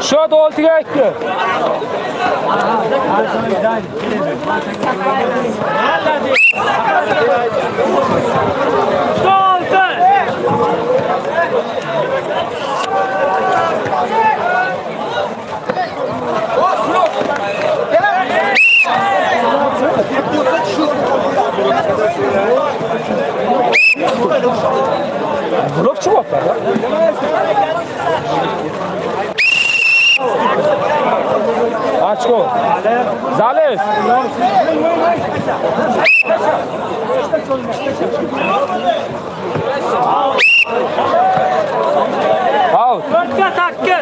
Şöyle 6'ya 2. Blok çubuk var. Açko. Zales. Out. 4-8.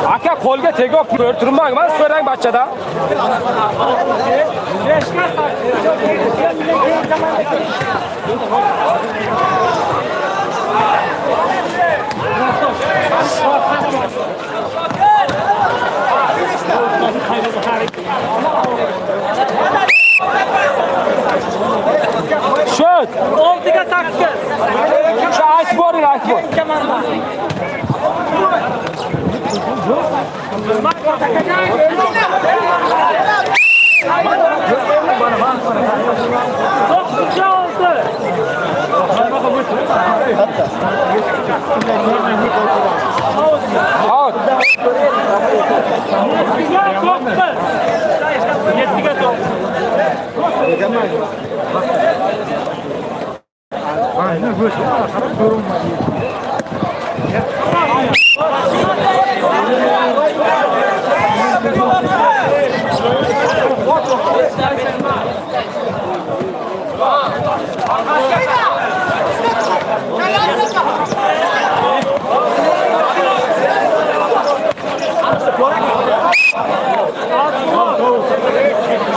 Aka qo'lga tegib turmang, men so'rang bachada. Şut. 6'ga 8. Şu ayt boring, ayt bor. Out.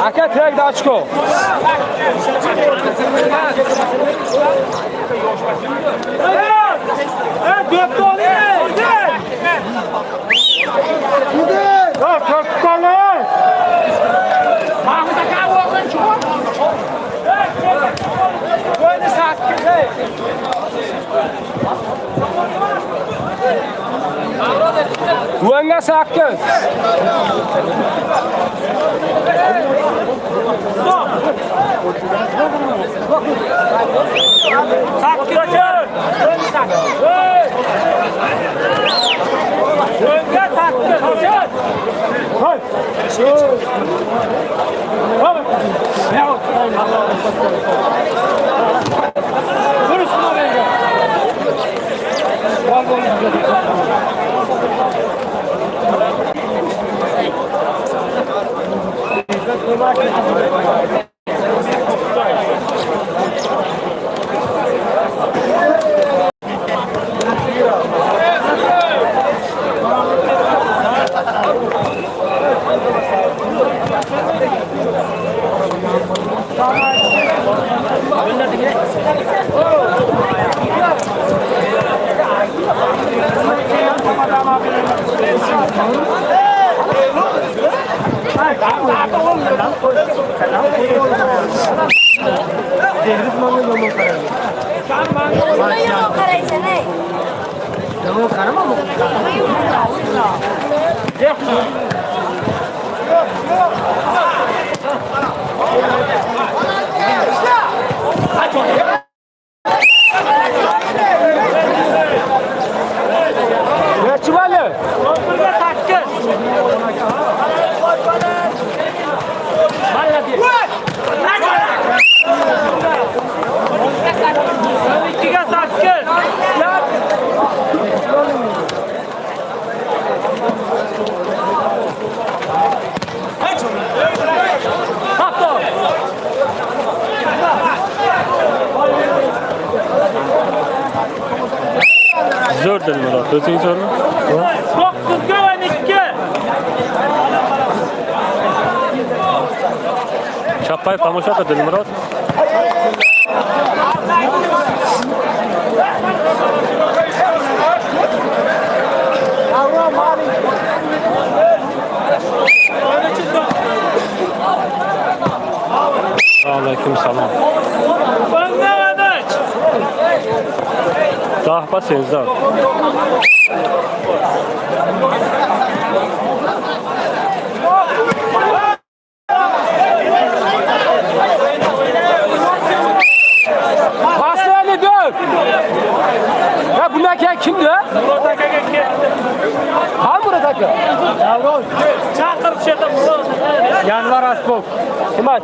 Aka tek de açko. Dörtte olayım. Buanga 8. Zor Dilmurod, o'zing zo'rmi? 9'ga 12. Chapay tomosha Dilmurod. Aleyküm selam. Önde üç. Rahba Sezar. Paslarını dön. Ya bunlar kimdi? Murat Aka geldi. Ha Murat Aka? Çakır şeyde Murat. Yanvar Asbok. Kim attı?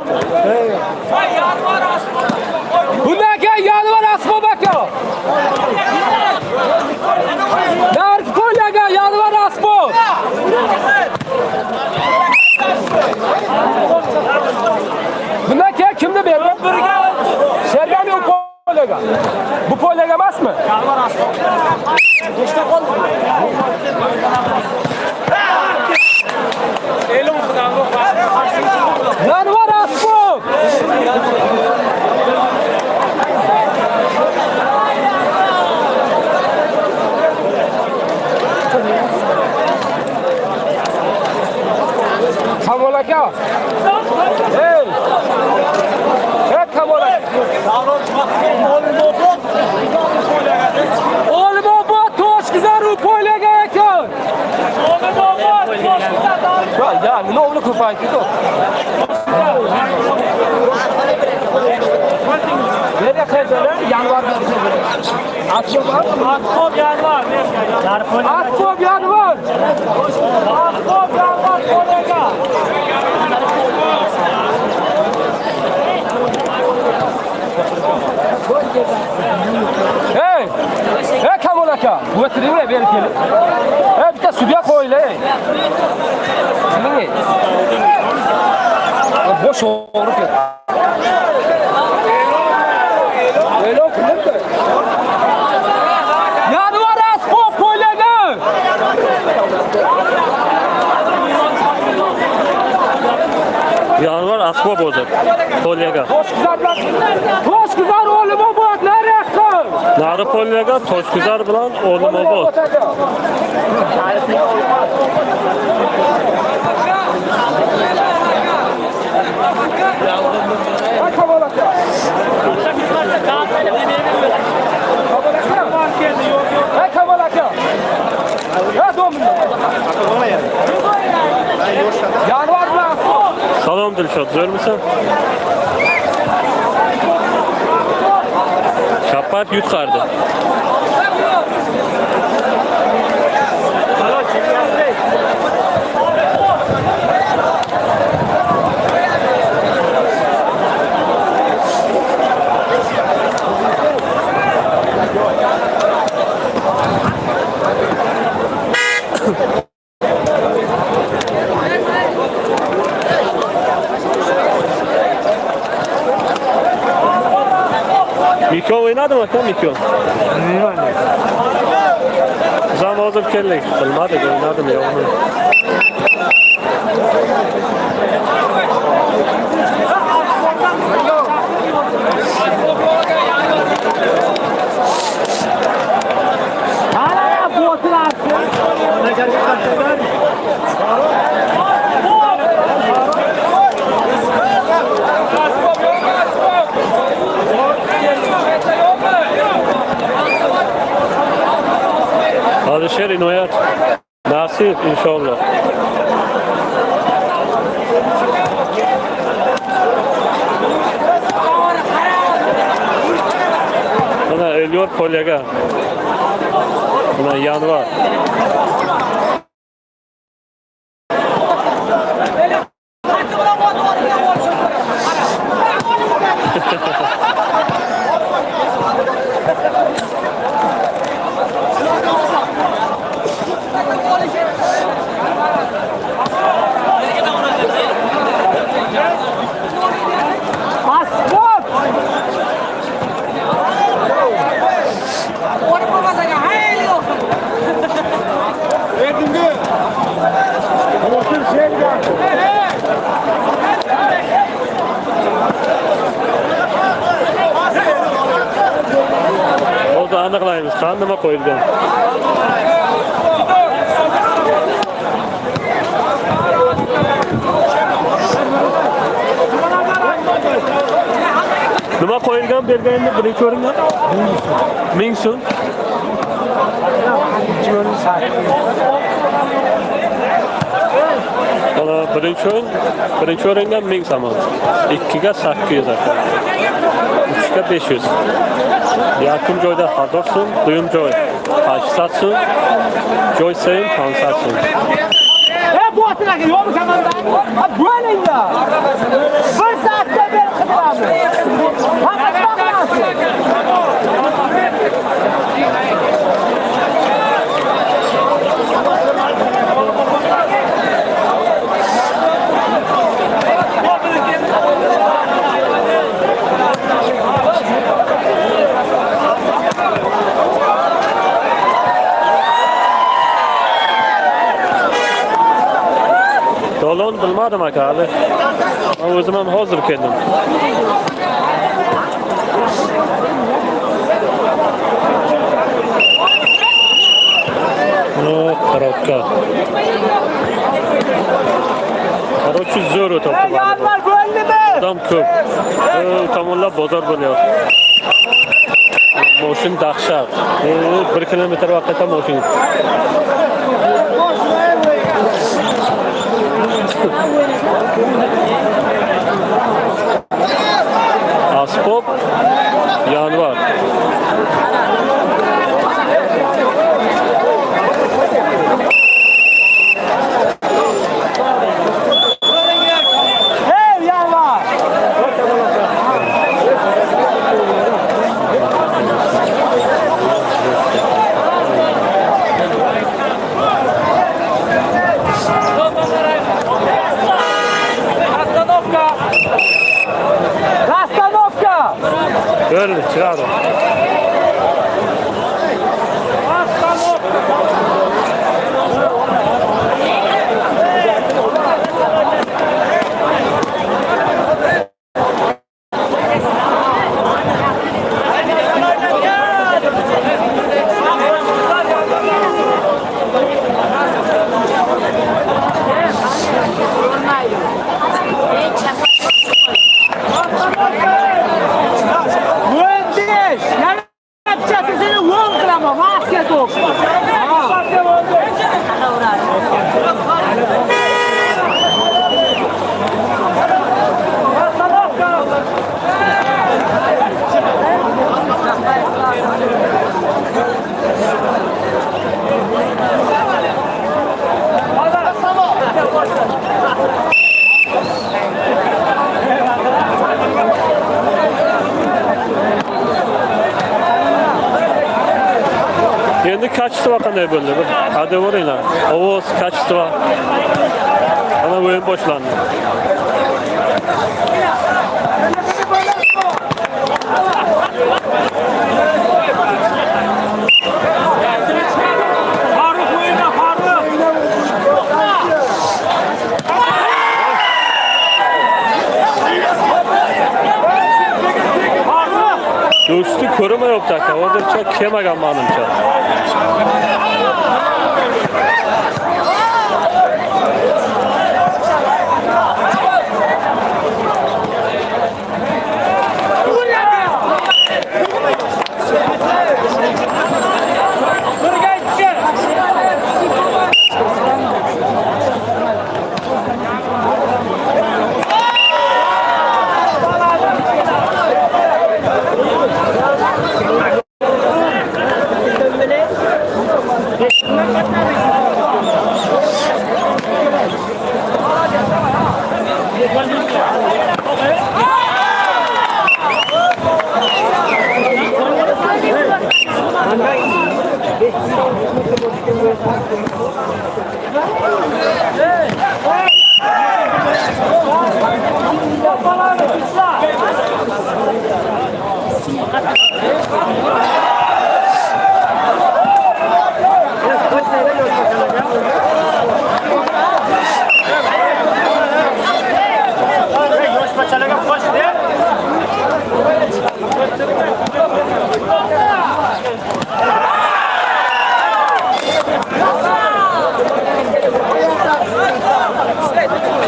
Bunlar Yanvar Asbok bakıyor. Nark kolega Yanvar Asbok. Bunlar kimdi benim? Sergami o kolega. Bu kolega emas mı? Yanvar Asbok. İşte kol. Yanvar Asbok. Kamolaka. Hey. Hey Kamolaka. Oğlum bu toş güzel rupoyla ekan. Ya ne oldu kupaydı to? Nereye kaydırlar? Yanvar. Asbok var mı? Asbok yanvar. Asbok yanvar. Asbok yanvar kolega. Hey! Hey Kamolaka! Bu getirin ne bir kere? Hey bir de suya koy le. Ne? Boş olur ki. Öyle olur mu? Yanvar Asbok kolega! Yanvar Asbok olacak. Kolega. Toş güzel oğlum o bot nereye kal? Narı Kolega Toşgüzar bilan oğlum obod. Kamalaka. Hey Kamalaka. Ya domino. Yanvar mı? Salam Dilşat, zor musun? Şappat yutkardı. Mikron oynadı mı sen Mikron? Zaman bozup kellik. Bilmadık oynadım ya onu. Hadi şerin oyat. Nasip inşallah. Buna ölüyor kolega. Buna yanvar. O da aniqlaymiz. Qani nima qo'yilgan? berganda birinchi o'ringa 1000 so'm. Mana birinchi o'ringa 1000 so'm. 2ga 800 aka. 3ga 500. Yakın joyda 1000 so'm, duyum joy 800 so'm. Joy sayın 500 so'm. Bu atına geliyor mu kamanda? Böyle ya. Bir saatte bir kıvamı. Fakat bak nasıl? Dolan bilmadim aka abi. Ben o'zim ham hozir keldim. Korotka. Короче, zo'r o'tibdi. Yanlar böyle mi? Odam ko'p. Tomonlab bozor bo'lyapti. Moshin dahshat. 1 kilometr vaqtda moshin. Aspop yanvar. Hey yanlar. Rastanovka. Böyle çıkardım. Mühendis. Yani yapacak seni vur kılama. Mahket olsun. Endi kaçtı qanday bo'ldi? Hadi o'ringlar. Ovoz kaçtı. Ana o'yin boshlandi. Faruk oyuna Faruk. Do'sti ko'rmayapti aka. Hozircha kelmagan menimcha.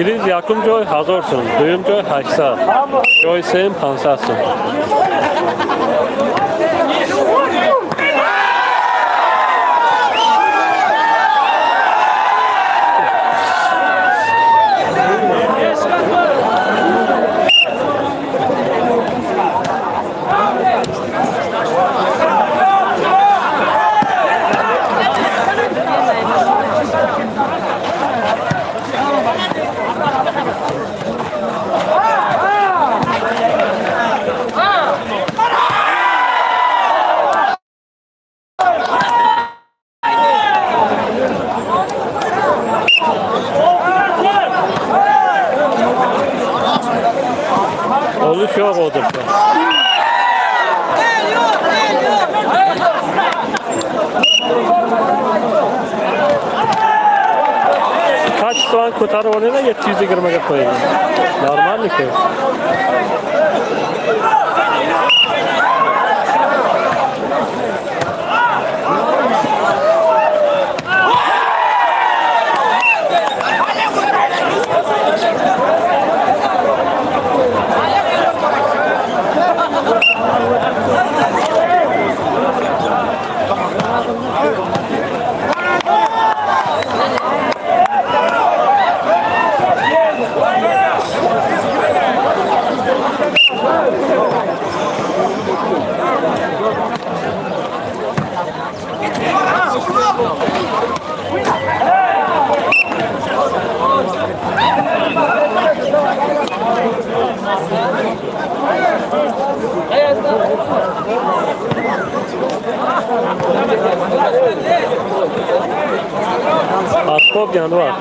Kiriz yakın joy hazorsın. Duyum joy 80. Joy sen 50'sın. Oluş yok odur. Kaç puan kurtarı oynuyor 720'ye koyuyor. Normal mi ki? Aspop yanı var.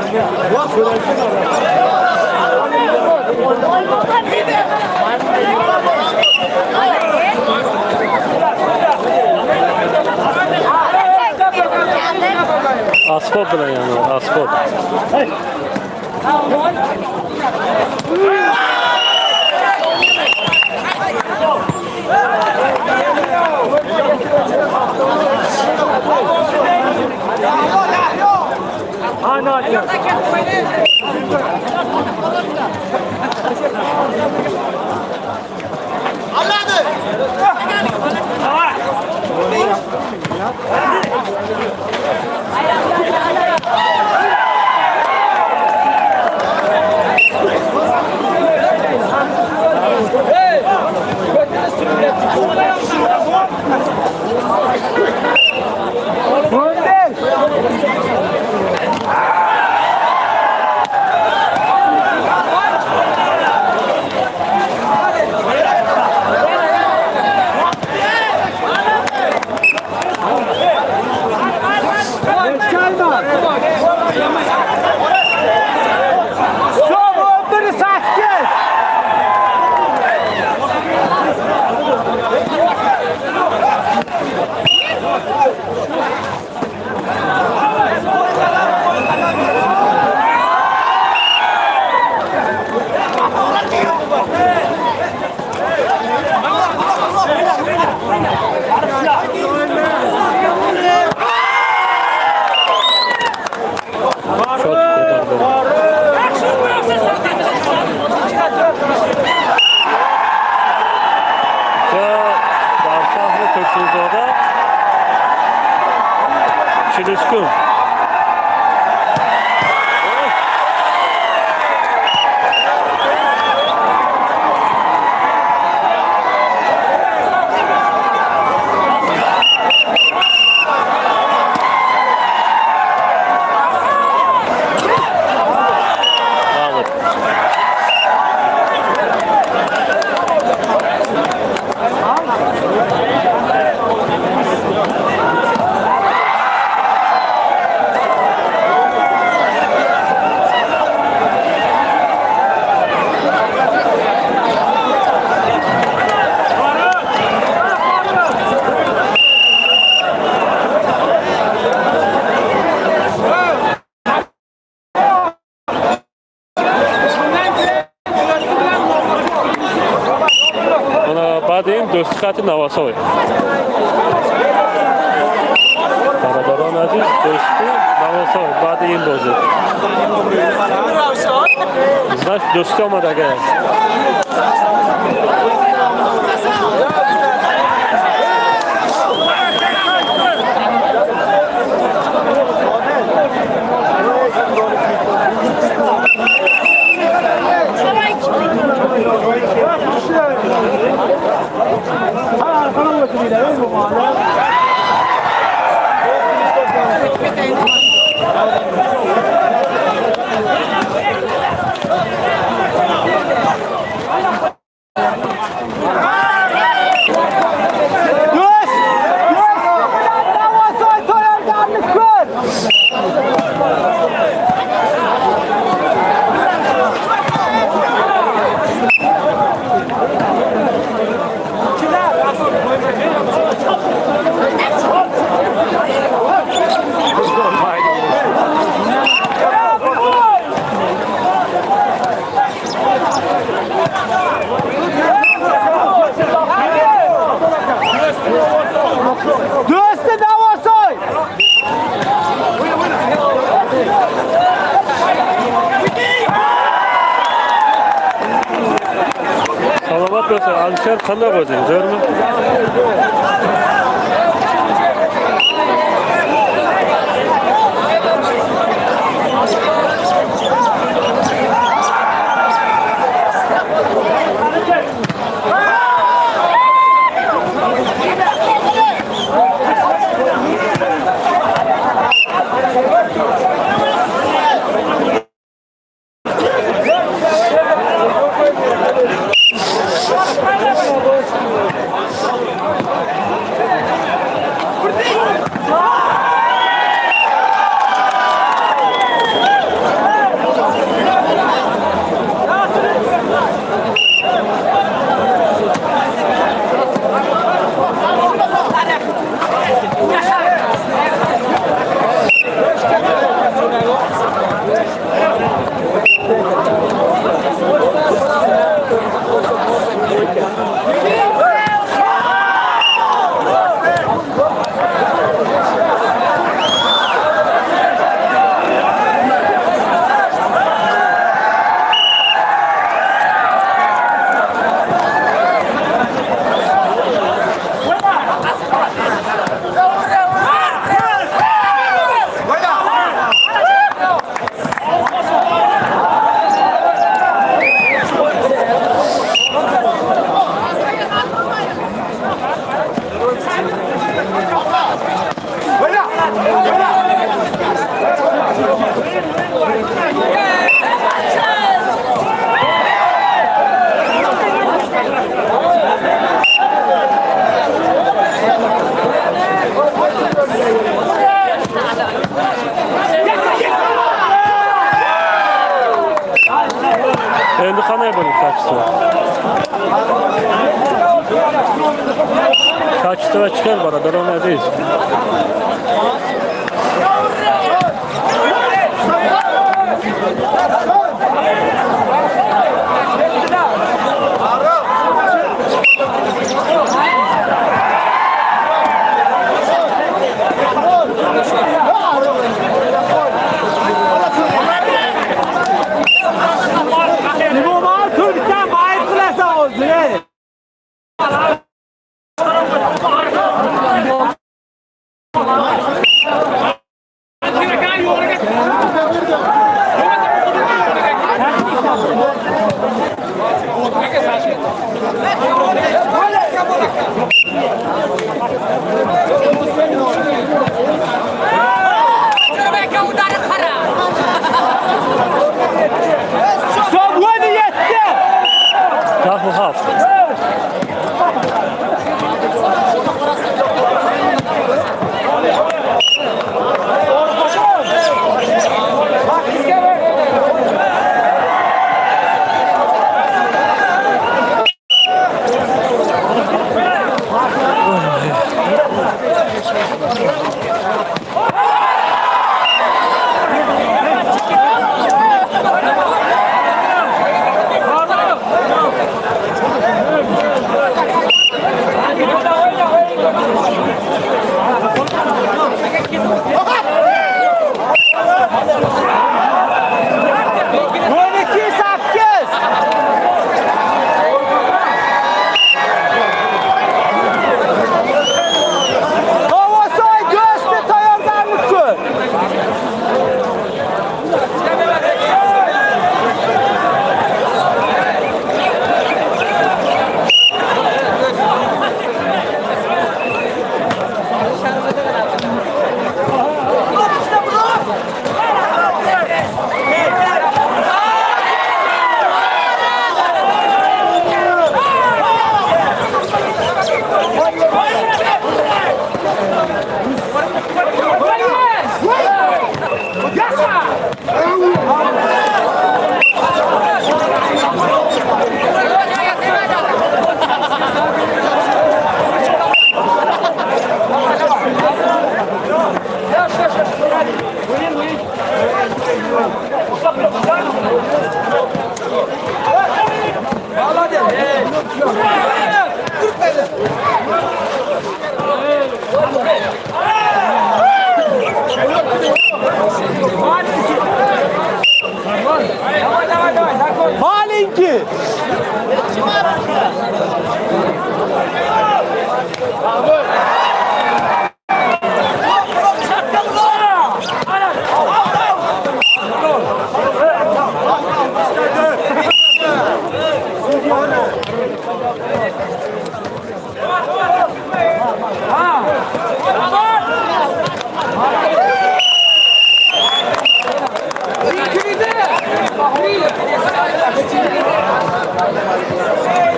Aspop bilen yanı var. Aspop. Çelişkin. Badin dostati Navasoy. Barabaron aziz dosti Navasoy. Badin dozi. Yavaş dostu ama da gel. Salamat olsun. Alışar kanına koyacaksın. Zor mu? Endi qanday bo'lib kachdi? Kachdi va chiqar boradi, ro'madaysiz.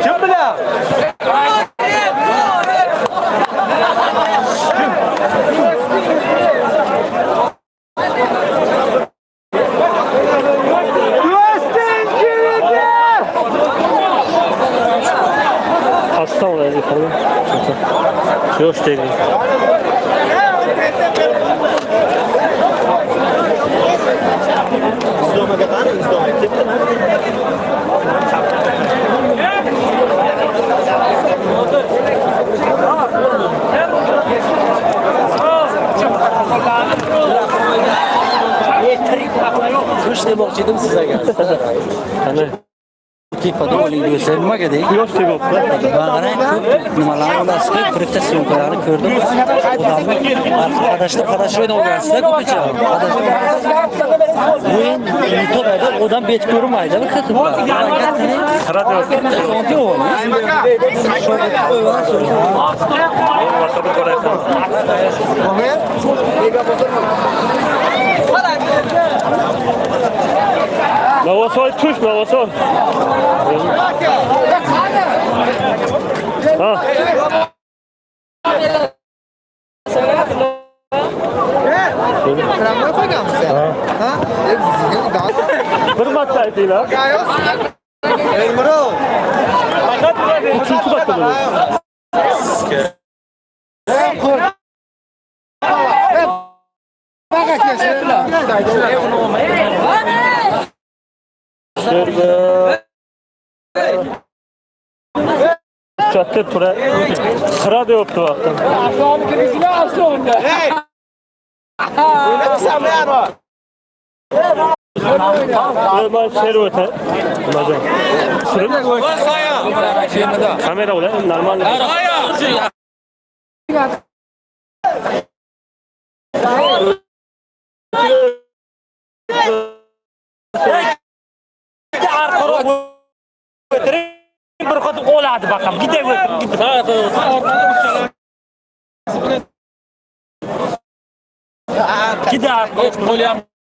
Kim bilen? Hasta olaydı falan. Yok değil. Kuş demoqchi edim sizlarga. Hani Tepada o'ylaydi nimaga deydi? yok değil. Bag'rang ko'p nimalarni olasizki, birikta syomkalarni ko'rdim. Odamni qadashib o'ynaysizda ko'pincha. O'yin YouTube'da odam bet ko'rmaydi, bir qatib. Sırada yok. Sonti o'g'li. Ortada ko'raysan. Navasoy tuş, Navasoy. Ha. Bir maçtaydı lan. Üçüncü maçta böyle. Çatı tura. Sıra da yoktu vakti. Aslanın kirişine aslı onda. Ben servete. Hocam. Sürüm. Kamera ola normal. Bir qatib o'ladi bakalım. Gidelim. Gider. Qo'lyapti.